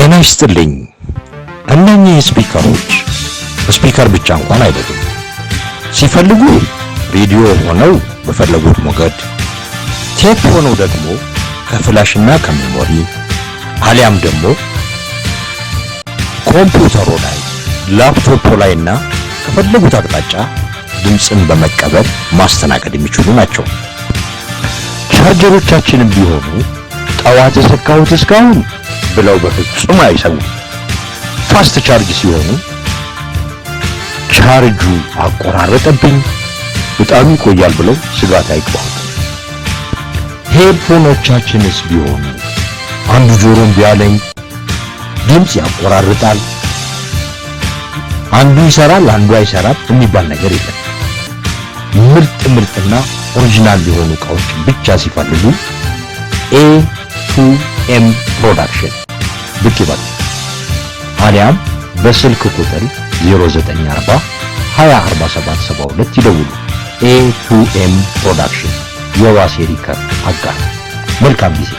ጤና ይስጥልኝ። እነኚህ ስፒከር ብቻ እንኳን አይደሉም። ሲፈልጉ ሬዲዮ ሆነው በፈለጉት ሞገድ፣ ቴፕ ሆነው ደግሞ ከፍላሽና ከሜሞሪ አሊያም ደግሞ ኮምፒውተሩ ላይ ላፕቶፕ ላይና ከፈለጉት አቅጣጫ ድምፅን በመቀበል ማስተናገድ የሚችሉ ናቸው። ቻርጀሮቻችንም ቢሆኑ ጠዋት የሰካሁት እስካሁን ብለው በፍጹም አይሰሙም። ፋስት ቻርጅ ሲሆኑ ቻርጁ አቆራረጠብኝ በጣም ይቆያል ብለው ስጋት አይገባም። ሄድፎኖቻችንስ ቢሆኑ አንዱ ጆሮን ቢያለኝ ድምፅ ያቆራርጣል፣ አንዱ ይሰራል አንዱ አይሰራም የሚባል ነገር የለም። ምርጥና ኦሪጂናል የሆኑ እቃዎች ብቻ ሲፈልጉ A2M ፕሮዳክሽን ብቅ ይበሉ። አሊያም በስልክ ቁጥር 0940 204772 ይደውሉ። A2M ፕሮዳክሽን የዋሴ ሪከርድ አጋር። መልካም ጊዜ።